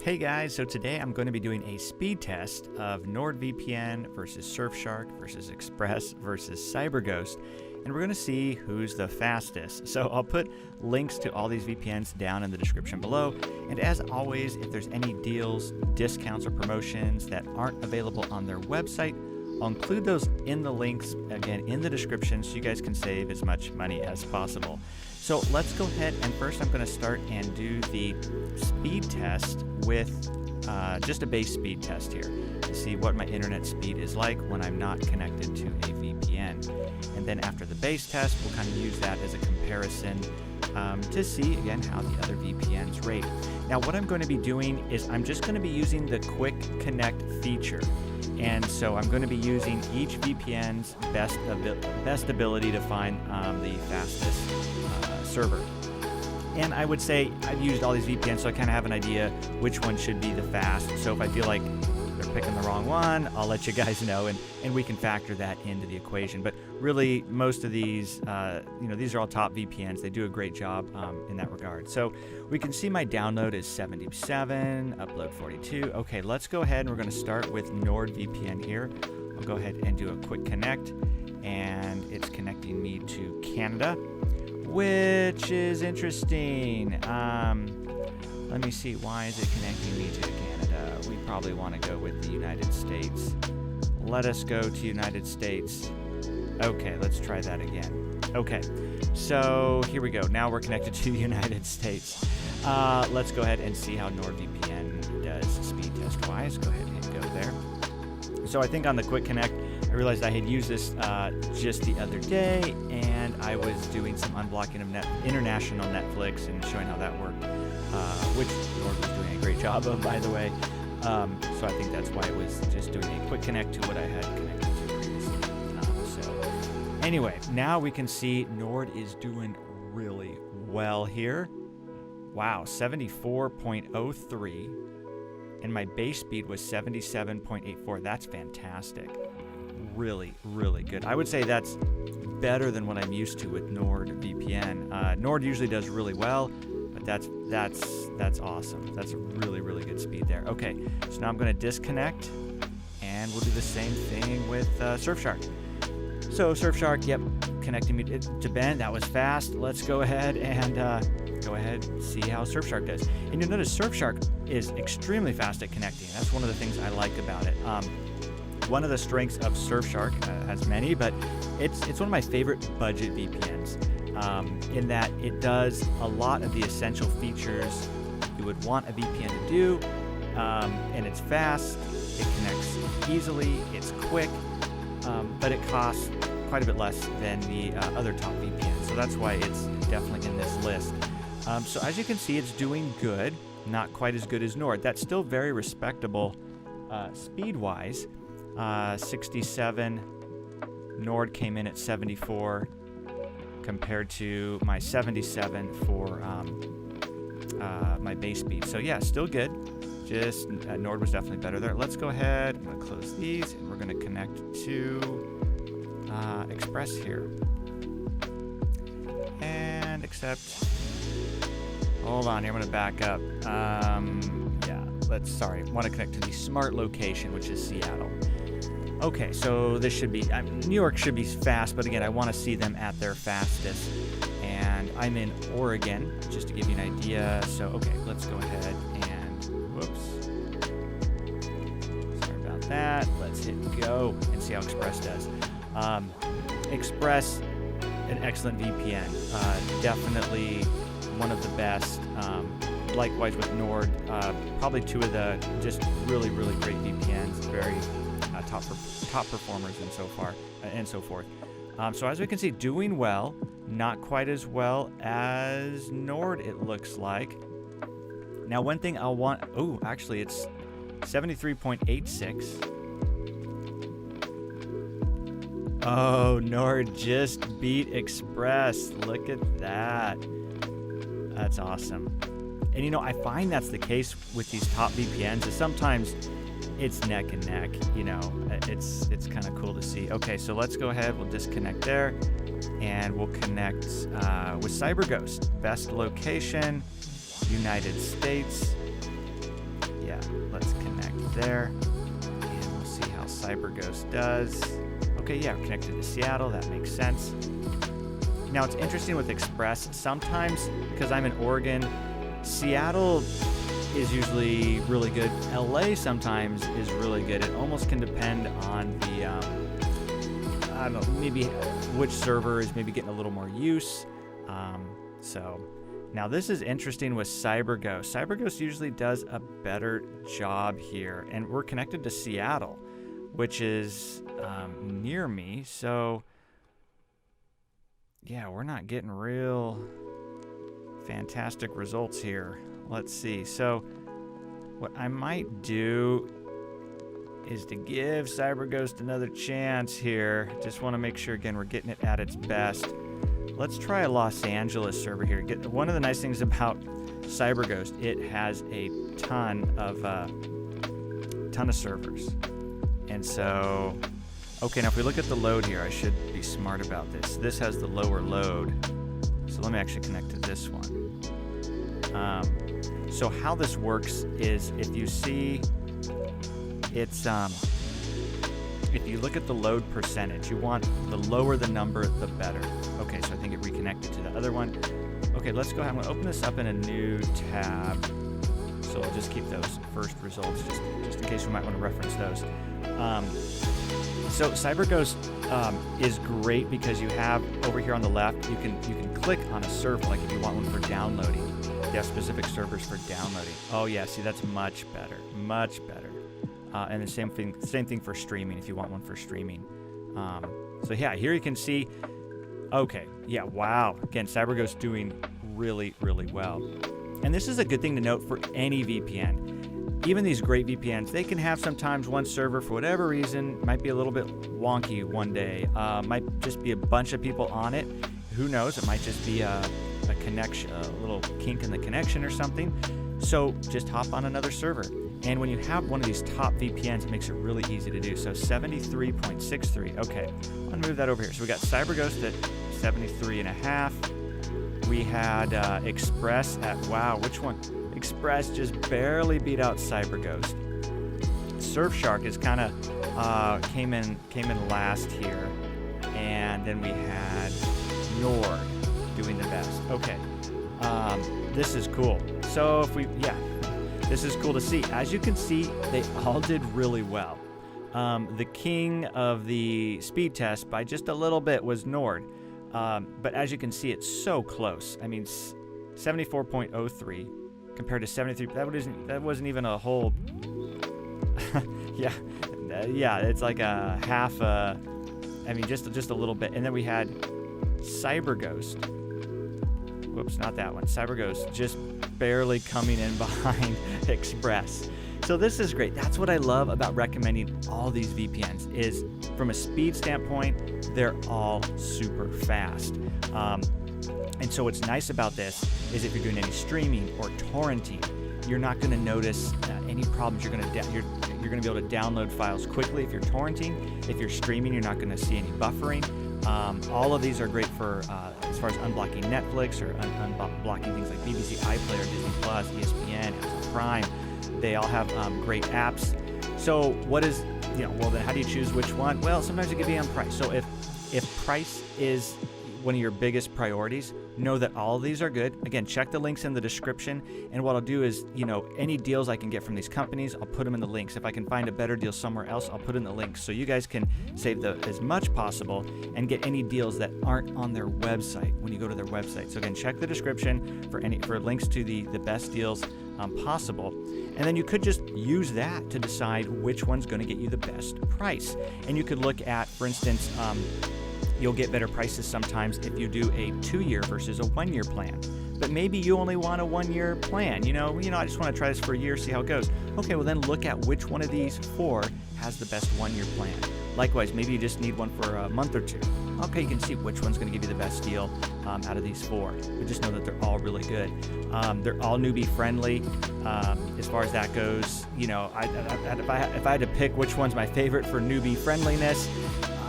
Hey guys, so today I'm going to be doing a speed test of NordVPN versus Surfshark versus Express versus Cyberghost, and we're going to see who's the fastest. So I'll put links to all these VPNs down in the description below, and as always, if there's any deals, discounts, or promotions that aren't available on their website, I'll include those in the links, again, in the description so you guys can save as much money as possible. So let's go ahead and first I'm going to start and do the speed test with just a base speed test here to see what my internet speed is like when I'm not connected to a VPN. And then after the base test, we'll kind of use that as a comparison to see, again, how the other VPNs rate. Now, what I'm going to be doing is I'm just going to be using the Quick Connect feature. And so I'm going to be using each VPN's best ability to find the fastest server. And I would say I've used all these VPNs, so I kind of have an idea which one should be the fast. So if I feel like they're picking the wrong one, I'll let you guys know, and we can factor that into the equation. But really, most of these, these are all top VPNs. They do a great job in that regard. So we can see my download is 77, upload 42. Okay, let's go ahead and we're going to start with NordVPN here. I'll go ahead and do a quick connect, and it's connecting me to Canada, which is interesting. Let me see, why is it connecting me to Canada? We probably want to go with the United States. Let us go to United States. Okay, let's try that again. Okay, so here we go. Now we're connected to the United States. Let's go ahead and see how NordVPN does speed test-wise. Go ahead and hit go there. So I think on the Quick Connect, I realized I had used this just the other day, and I was doing some unblocking of international Netflix and showing how that worked, which Nord was doing a great job of, by the way. So I think that's why it was just doing a quick connect to what I had connected to previously. So anyway, now we can see Nord is doing really well here. Wow, 74.03. And my base speed was 77.84. That's fantastic. Really, really good. I would say that's better than what I'm used to with NordVPN. Nord usually does really well, but that's awesome. That's a really, really good speed there. Okay, so now I'm going to disconnect, and we'll do the same thing with Surfshark. So Surfshark, yep, connecting me to Ben. That was fast. Let's go ahead and see how Surfshark does. And you'll notice Surfshark is extremely fast at connecting. That's one of the things I like about it. One of the strengths of Surfshark, has many, but it's one of my favorite budget VPNs in that it does a lot of the essential features you would want a VPN to do, and it's fast, it connects easily, it's quick, but it costs quite a bit less than the other top VPNs. So that's why it's definitely in this list. So as you can see, it's doing good, not quite as good as Nord. That's still very respectable speed-wise. 67, Nord came in at 74 compared to my 77 for my base speed. So yeah, still good. Just Nord was definitely better there. Let's go ahead. I'm going to close these, and we're going to connect to Express here. And accept. Hold on here, I'm going to back up. I want to connect to the smart location, which is Seattle. Okay, so this should be, New York should be fast, but again, I want to see them at their fastest. And I'm in Oregon, just to give you an idea. So, okay, let's go ahead and, whoops. Sorry about that. Let's hit go and see how Express does. Express, an excellent VPN. Definitely one of the best. Likewise with Nord, probably two of the just really, really great VPNs, very top performers and so forth. So as we can see, doing well, not quite as well as Nord, it looks like. Now, one thing I'll want, actually it's 73.86. Oh, Nord just beat Express. Look at that. That's awesome. And I find that's the case with these top VPNs, is sometimes it's neck and neck, it's kind of cool to see. Okay, so let's go ahead, we'll disconnect there, and we'll connect with Cyberghost. Best location, United States. let's connect there, and we'll see how Cyberghost does. Okay, yeah, we're connected to Seattle. That makes sense. Now, it's interesting with Express. Sometimes, because I'm in Oregon, Seattle is usually really good. LA sometimes is really good. It almost can depend on the, I don't know, maybe which server is maybe getting a little more use. So now this is interesting with Cyberghost. Cyberghost usually does a better job here, and we're connected to Seattle, which is near me. So yeah, we're not getting real fantastic results here. Let's see. So what I might do is to give Cyberghost another chance here. Just want to make sure, again, we're getting it at its best. Let's try a Los Angeles server here. One of the nice things about Cyberghost, it has a ton of servers. And so, okay, now if we look at the load here, I should be smart about this. This has the lower load. So let me actually connect to this one. So how this works is, if you see, it's if you look at the load percentage, you want the lower the number, the better. Okay, so I think it reconnected to the other one. Okay, let's go ahead. I'm going to open this up in a new tab. So we'll just keep those first results just in case we might want to reference those. So Cyberghost is great because you have over here on the left, you can click on a server, like if you want one for downloading. You have specific servers for downloading. Oh yeah, see, that's much better, much better. And the same thing for streaming if you want one for streaming. So yeah, here you can see. Okay, yeah, wow. Again, Cyberghost doing really, really well. And this is a good thing to note for any VPN. Even these great VPNs, they can have sometimes one server for whatever reason, might be a little bit wonky one day, might just be a bunch of people on it. Who knows? It might just be a connection, a little kink in the connection or something. So just hop on another server. And when you have one of these top VPNs, it makes it really easy to do. So 73.63. Okay, I'm gonna move that over here. So we got Cyberghost at 73.5. We had Express at, wow, which one? Express just barely beat out Cyberghost. Surfshark is kind of came in last here, and then we had Nord doing the best. Okay, this is cool. So if we, yeah. This is cool to see. As you can see, they all did really well. The king of the speed test by just a little bit was Nord. But as you can see, it's so close. I mean, 74.03 compared to 73. That wasn't even a whole. Yeah, it's like a half. I mean, just a little bit. And then we had Cyberghost. Whoops, not that one. Cyberghost just barely coming in behind Express. So this is great. That's what I love about recommending all these VPNs, is from a speed standpoint, they're all super fast. And so what's nice about this is if you're doing any streaming or torrenting, you're not going to notice any problems. You're going to be able to download files quickly if you're torrenting. If you're streaming, you're not going to see any buffering. All of these are great for as far as unblocking Netflix or unblocking things like BBC iPlayer, Disney Plus, ESPN, Amazon Prime. They all have great apps. So what is, well then how do you choose which one? Well, sometimes it can be on price. So if price is one of your biggest priorities, know that all of these are good. Again, check the links in the description. And what I'll do is, any deals I can get from these companies, I'll put them in the links. If I can find a better deal somewhere else, I'll put in the links so you guys can save as much possible and get any deals that aren't on their website when you go to their website. So again, check the description for links to the best deals possible. And then you could just use that to decide which one's going to get you the best price. And you could look at, for instance, you'll get better prices sometimes if you do a 2-year versus a 1-year plan. But maybe you only want a 1-year plan. I just want to try this for a year, see how it goes. Okay, well then look at which one of these 4 has the best 1-year plan. Likewise, maybe you just need one for a month or 2. Okay, you can see which one's going to give you the best deal out of these 4. But just know that they're all really good. They're all newbie friendly. As far as that goes, if I had to pick which one's my favorite for newbie friendliness,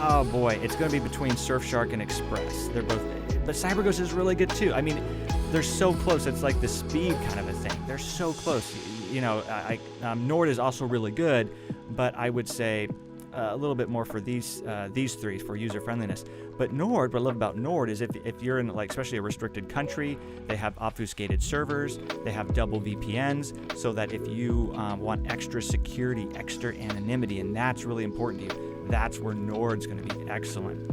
oh boy, it's going to be between Surfshark and Express. They're both, but Cyberghost is really good too. I mean, they're so close. It's like the speed kind of a thing. They're so close. Nord is also really good, but I would say a little bit more for these three for user friendliness. But Nord, what I love about Nord is if you're in especially a restricted country, they have obfuscated servers, they have double VPNs, so that if you want extra security, extra anonymity, and that's really important to you, that's where Nord's going to be excellent.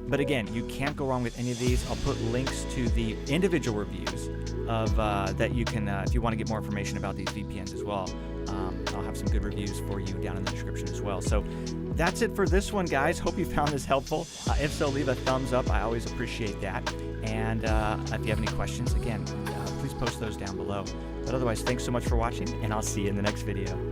But again, you can't go wrong with any of these. I'll put links to the individual reviews of that you can, if you want to get more information about these VPNs as well. I'll have some good reviews for you down in the description as well. So that's it for this one, guys. Hope you found this helpful. If so, leave a thumbs up. I always appreciate that. And if you have any questions, again, please post those down below. But otherwise, thanks so much for watching, and I'll see you in the next video.